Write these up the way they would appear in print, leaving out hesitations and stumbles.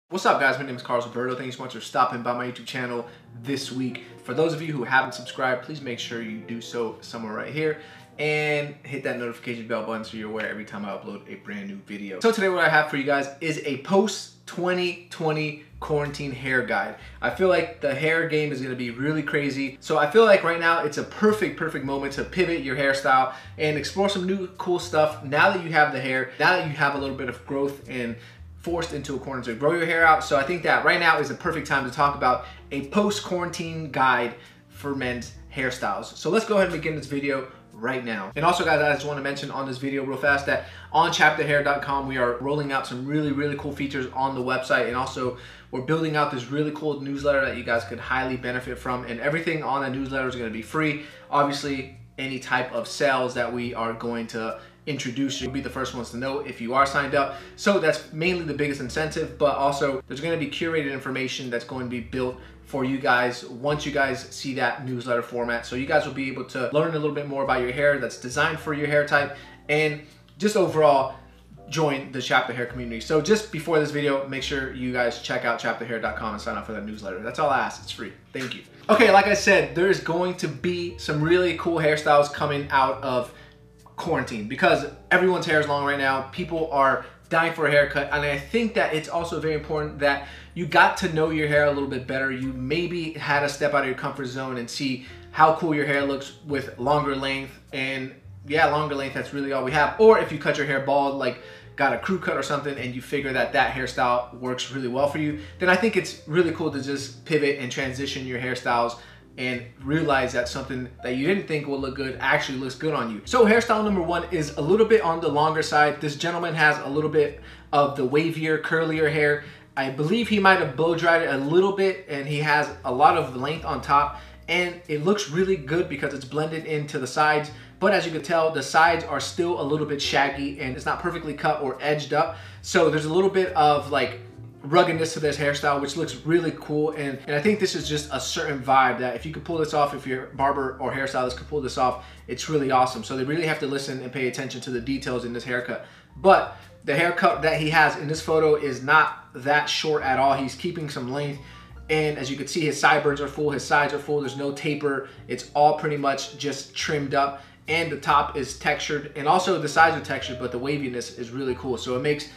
What's up, guys? My name is Carlos Alberto. Thank you so much for stopping by my YouTube channel this week. For those of you who haven't subscribed, please make sure you do so somewhere right here and hit that notification bell button so you're aware every time I upload a brand new video. So today what I have for you guys is a post-2020 quarantine hair guide. I feel like the hair game is going to be really crazy. So I feel like right now it's a perfect moment to pivot your hairstyle and explore some new cool stuff now that you have the hair, now that you have a little bit of growth and forced into a corner to grow your hair out. So I think that right now is the perfect time to talk about a post-quarantine guide for men's hairstyles. So let's go ahead and begin this video right now. And also, guys, I just want to mention on this video real fast that on chapterhair.com we are rolling out some really cool features on the website, and also we're building out this really cool newsletter that you guys could highly benefit from, and everything on that newsletter is going to be free. Obviously, any type of sales that we are going to introduce, you'll be the first ones to know if you are signed up. So that's mainly the biggest incentive, but also there's going to be curated information that's going to be built for you guys once you guys see that newsletter format. So you guys will be able to learn a little bit more about your hair that's designed for your hair type, and just overall join the Chapter Hair community. So just before this video, make sure you guys check out chapterhair.com and sign up for that newsletter. That's all I ask. It's free. Thank you. Okay, like I said, there's going to be some really cool hairstyles coming out of quarantine because everyone's hair is long right now. People are dying for a haircut, and I think that it's also very important that you got to know your hair a little bit better. You maybe had to step out of your comfort zone and see how cool your hair looks with longer length, and yeah, longer length, that's really all we have. Or if you cut your hair bald, like got a crew cut or something, and you figure that that hairstyle works really well for you, then I think it's really cool to just pivot and transition your hairstyles and realize that something that you didn't think would look good actually looks good on you. So hairstyle number one is a little bit on the longer side. This gentleman has a little bit of the wavier, curlier hair. I believe he might have blow dried it a little bit, and he has a lot of length on top, and it looks really good because it's blended into the sides. But as you can tell, the sides are still a little bit shaggy and it's not perfectly cut or edged up. So there's a little bit of like ruggedness to this hairstyle, which looks really cool, and I think this is just a certain vibe that if you could pull this off, if your barber or hairstylist could pull this off, it's really awesome. So they really have to listen and pay attention to the details in this haircut. But the haircut that he has in this photo is not that short at all. He's keeping some length, and as you can see, his sideburns are full, his sides are full, there's no taper, it's all pretty much just trimmed up, and the top is textured, and also the sides are textured, but the waviness is really cool. So it makes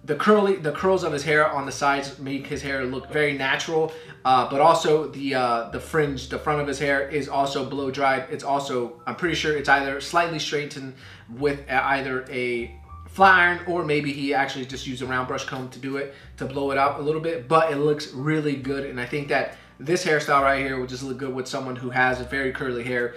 the curls of his hair on the sides make his hair look very natural, but also the fringe, the front of his hair is also blow dried. It's also, I'm pretty sure it's either slightly straightened with either a flat iron, or maybe he actually just used a round brush comb to do it, to blow it out a little bit, but it looks really good. And I think that this hairstyle right here would just look good with someone who has a very curly hair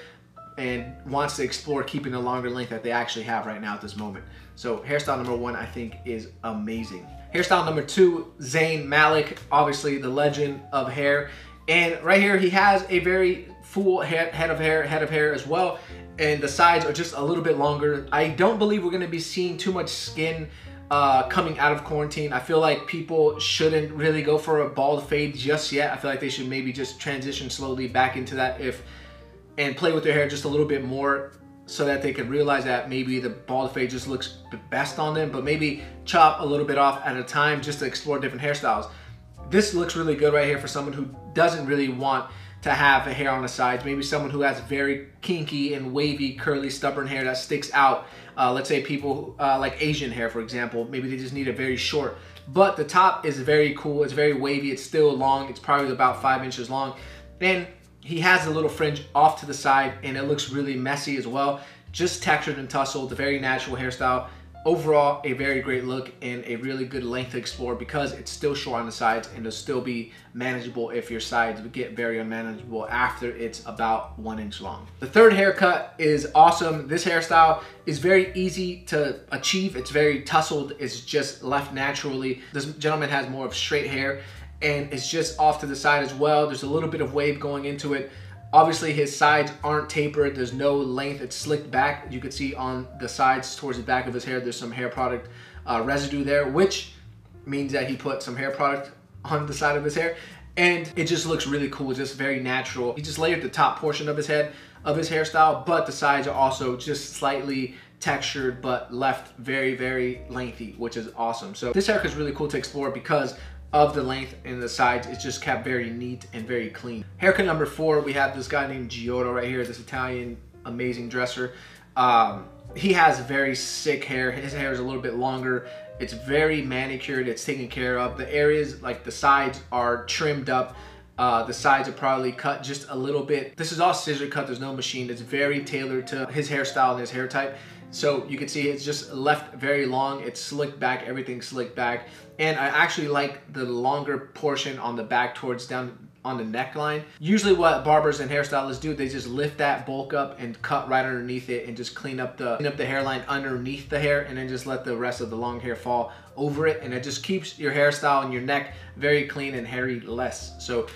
and wants to explore keeping the longer length that they actually have right now at this moment. So hairstyle number one, I think, is amazing. Hairstyle number two, Zayn Malik, obviously the legend of hair. And right here, he has a very full head of hair as well. And the sides are just a little bit longer. I don't believe we're gonna be seeing too much skin coming out of quarantine. I feel like people shouldn't really go for a bald fade just yet. I feel like they should maybe just transition slowly back into that and play with their hair just a little bit more, so that they could realize that maybe the bald fade just looks best on them, but maybe chop a little bit off at a time just to explore different hairstyles. This looks really good right here for someone who doesn't really want to have a hair on the sides. Maybe someone who has very kinky and wavy, curly, stubborn hair that sticks out. Let's say people like Asian hair, for example. Maybe they just need it very short. But the top is very cool. It's very wavy. It's still long. It's probably about 5 inches long. And he has a little fringe off to the side, and it looks really messy as well. Just textured and tussled, a very natural hairstyle. Overall, a very great look and a really good length to explore because it's still short on the sides, and it'll still be manageable if your sides get very unmanageable after it's about 1 inch long. The third haircut is awesome. This hairstyle is very easy to achieve. It's very tussled. It's just left naturally. This gentleman has more of straight hair, and it's just off to the side as well. There's a little bit of wave going into it. Obviously, his sides aren't tapered. There's no length. It's slicked back. You can see on the sides towards the back of his hair, there's some hair product residue there, which means that he put some hair product on the side of his hair. And it just looks really cool, just very natural. He just layered the top portion of his head, of his hairstyle, but the sides are also just slightly textured, but left very lengthy, which is awesome. So this haircut is really cool to explore because of the length and the sides. It's just kept very neat and very clean. Haircut number 4, we have this guy named Giotto right here, this Italian amazing dresser. He has very sick hair. His hair is a little bit longer. It's very manicured. It's taken care of. The areas like the sides are trimmed up. The sides are probably cut just a little bit. This is all scissor cut. There's no machine. It's very tailored to his hairstyle and his hair type. So you can see it's just left very long. It's slicked back. Everything's slicked back. And I actually like the longer portion on the back towards down on the neckline. Usually what barbers and hairstylists do, they just lift that bulk up and cut right underneath it and just clean up the hairline underneath the hair, and then just let the rest of the long hair fall over it, and it just keeps your hairstyle and your neck very clean and hairy less. So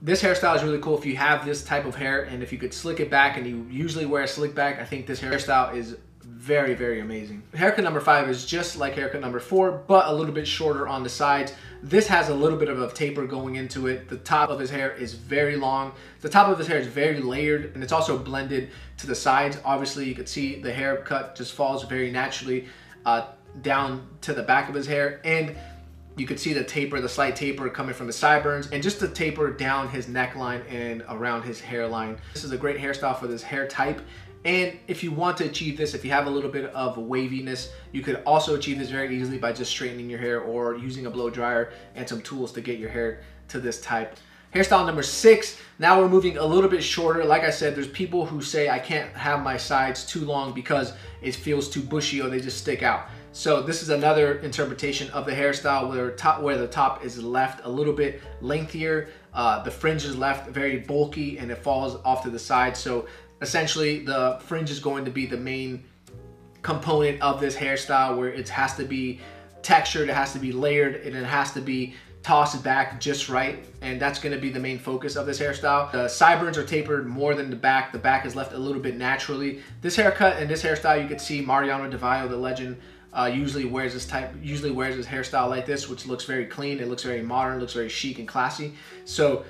this hairstyle is really cool if you have this type of hair, and if you could slick it back, and you usually wear a slick back, I think this hairstyle is very, very amazing. Haircut number 5 is just like haircut number 4, but a little bit shorter on the sides. This has a little bit of a taper going into it. The top of his hair is very long. The top of his hair is very layered, and it's also blended to the sides. Obviously, you could see the haircut just falls very naturally down to the back of his hair, and you could see the taper, the slight taper coming from the sideburns, and just the taper down his neckline and around his hairline. This is a great hairstyle for this hair type. And if you want to achieve this, if you have a little bit of waviness, you could also achieve this very easily by just straightening your hair or using a blow dryer and some tools to get your hair to this type. Hairstyle number 6, now we're moving a little bit shorter. Like I said, there's people who say I can't have my sides too long because it feels too bushy or they just stick out. So this is another interpretation of the hairstyle where the top is left a little bit lengthier, the fringe is left very bulky, and it falls off to the side. So essentially, the fringe is going to be the main component of this hairstyle, where it has to be textured, it has to be layered, and it has to be tossed back just right, and that's going to be the main focus of this hairstyle. The sideburns are tapered more than the back. The back is left a little bit naturally. This haircut and this hairstyle, you can see Mariano Di Vaio, the legend, usually wears his hairstyle like this, which looks very clean. It looks very modern, looks very chic and classy. So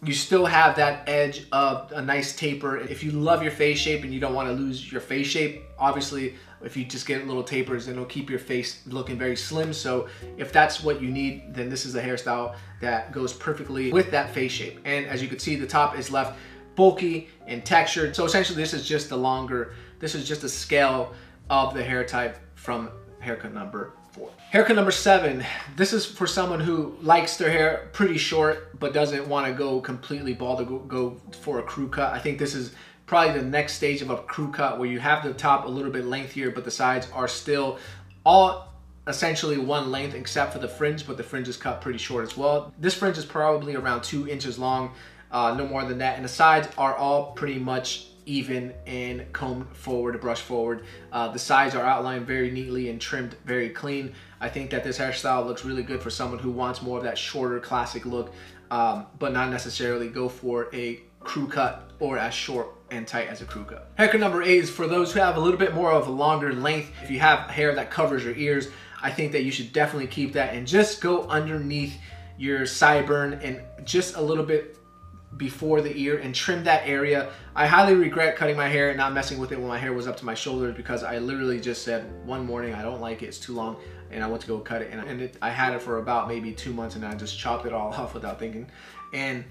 you still have that edge of a nice taper. If you love your face shape and you don't want to lose your face shape, obviously if you just get little tapers, then it'll keep your face looking very slim. So if that's what you need, then this is a hairstyle that goes perfectly with that face shape. And as you can see, the top is left bulky and textured. So essentially this is just a scale of the hair type from haircut number 4. Haircut number 7, this is for someone who likes their hair pretty short but doesn't want to go completely bald or go for a crew cut. I think this is probably the next stage of a crew cut, where you have the top a little bit lengthier but the sides are still all essentially one length except for the fringe, but the fringe is cut pretty short as well. This fringe is probably around 2 inches long, no more than that, and the sides are all pretty much even and combed forward, brushed forward. The sides are outlined very neatly and trimmed very clean. I think that this hairstyle looks really good for someone who wants more of that shorter classic look, but not necessarily go for a crew cut or as short and tight as a crew cut. Haircut number 8 is for those who have a little bit more of a longer length. If you have hair that covers your ears, I think that you should definitely keep that and just go underneath your sideburn and just a little bit before the ear and trim that area. I highly regret cutting my hair and not messing with it when my hair was up to my shoulders, because I literally just said one morning, I don't like it, it's too long, and I went to go cut it, and I had it for about maybe 2 months, and I just chopped it all off without thinking. And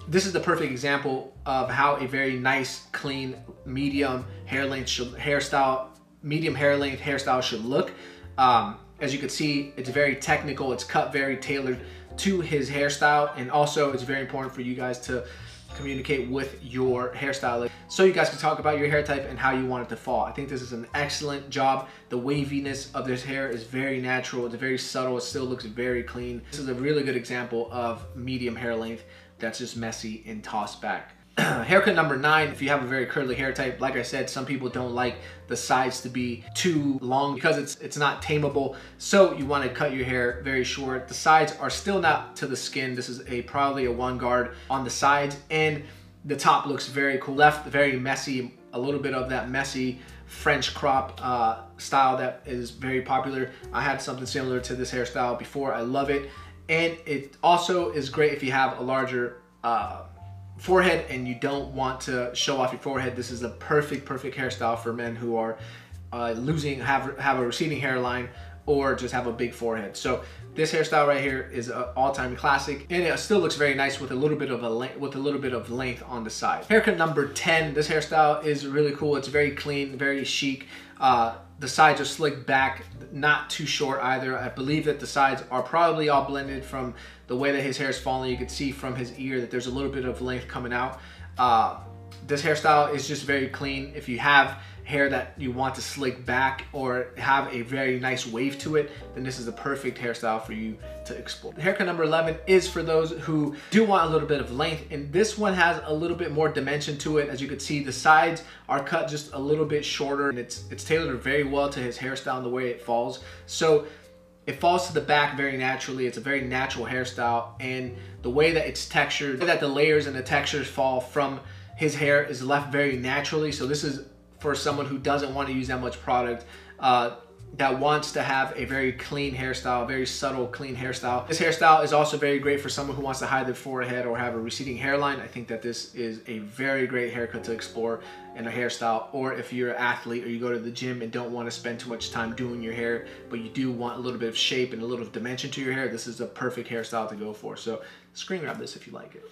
this is the perfect example of how a very nice, clean, medium hair length hairstyle should look. As you can see, it's very technical, it's cut very tailored to his hairstyle, and also it's very important for you guys to communicate with your hairstylist so you guys can talk about your hair type and how you want it to fall. I think this is an excellent job. The waviness of this hair is very natural, it's very subtle, it still looks very clean. This is a really good example of medium hair length that's just messy and tossed back. Haircut number 9, if you have a very curly hair type, like I said, some people don't like the sides to be too long because it's not tameable, so you want to cut your hair very short. The sides are still not to the skin. This is probably a 1 guard on the sides, and the top looks very cool. Left very messy, a little bit of that messy French crop style that is very popular. I had something similar to this hairstyle before. I love it, and it also is great if you have a larger forehead and you don't want to show off your forehead. This is a perfect hairstyle for men who are have a receding hairline or just have a big forehead. So this hairstyle right here is an all-time classic, and it still looks very nice with a little bit of length on the side. Haircut number 10. This hairstyle is really cool. It's very clean, very chic. The sides are slicked back, not too short either. I believe that the sides are probably all blended from the way that his hair is falling. You can see from his ear that there's a little bit of length coming out. This hairstyle is just very clean. If you have hair that you want to slick back or have a very nice wave to it, then this is the perfect hairstyle for you to explore. Haircut number 11 is for those who do want a little bit of length, and this one has a little bit more dimension to it. As you can see, the sides are cut just a little bit shorter, and it's tailored very well to his hairstyle and the way it falls. So it falls to the back very naturally. It's a very natural hairstyle, and the way that it's textured, that the layers and the textures fall from his hair is left very naturally. So this is for someone who doesn't want to use that much product, that wants to have a very clean hairstyle, very subtle, clean hairstyle. This hairstyle is also very great for someone who wants to hide their forehead or have a receding hairline. I think that this is a very great haircut to explore in a hairstyle. Or if you're an athlete or you go to the gym and don't want to spend too much time doing your hair, but you do want a little bit of shape and a little dimension to your hair, this is a perfect hairstyle to go for. So screen grab this if you like it.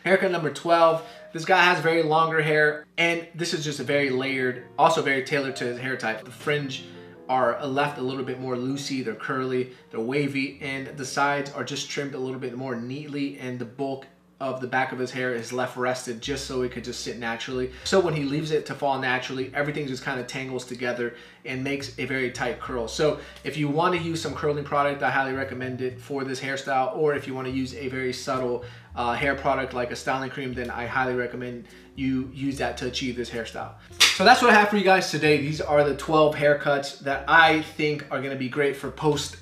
Haircut number 12. This guy has very longer hair, and this is just a very layered, also very tailored to his hair type. The fringe are left a little bit more loosey, they're curly, they're wavy, and the sides are just trimmed a little bit more neatly, and the bulk of the back of his hair is left rested just so it could just sit naturally. So when he leaves it to fall naturally, everything just kind of tangles together and makes a very tight curl. So if you want to use some curling product, I highly recommend it for this hairstyle. Or if you want to use a very subtle hair product like a styling cream, then I highly recommend you use that to achieve this hairstyle. So that's what I have for you guys today. These are the 12 haircuts that I think are going to be great for post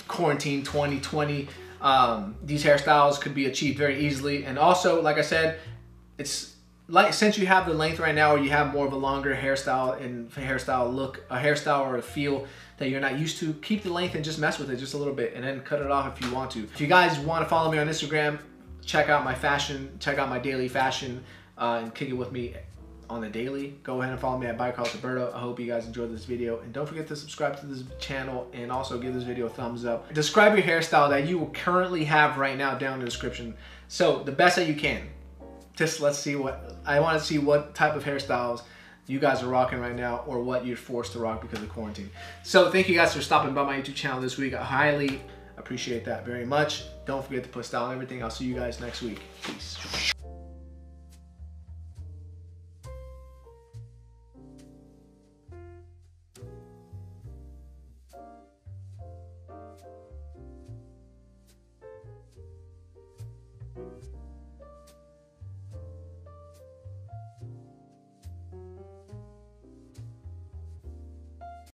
quarantine 2020. These hairstyles could be achieved very easily, and also, like I said, it's like, since you have the length right now, or you have more of a longer hairstyle and hairstyle look, a hairstyle or a feel that you're not used to, keep the length and just mess with it just a little bit, and then cut it off if you want to. If you guys want to follow me on Instagram, check out my fashion, check out my daily fashion, and kick it with me on the daily, go ahead and follow me at @Alberto. I hope you guys enjoyed this video, and don't forget to subscribe to this channel and also give this video a thumbs up. Describe your hairstyle that you currently have right now down in the description. So the best that you can. Just let's see I want to see what type of hairstyles you guys are rocking right now, or what you're forced to rock because of quarantine. So thank you guys for stopping by my YouTube channel this week. I highly appreciate that very much. Don't forget to put style on everything. I'll see you guys next week. Peace.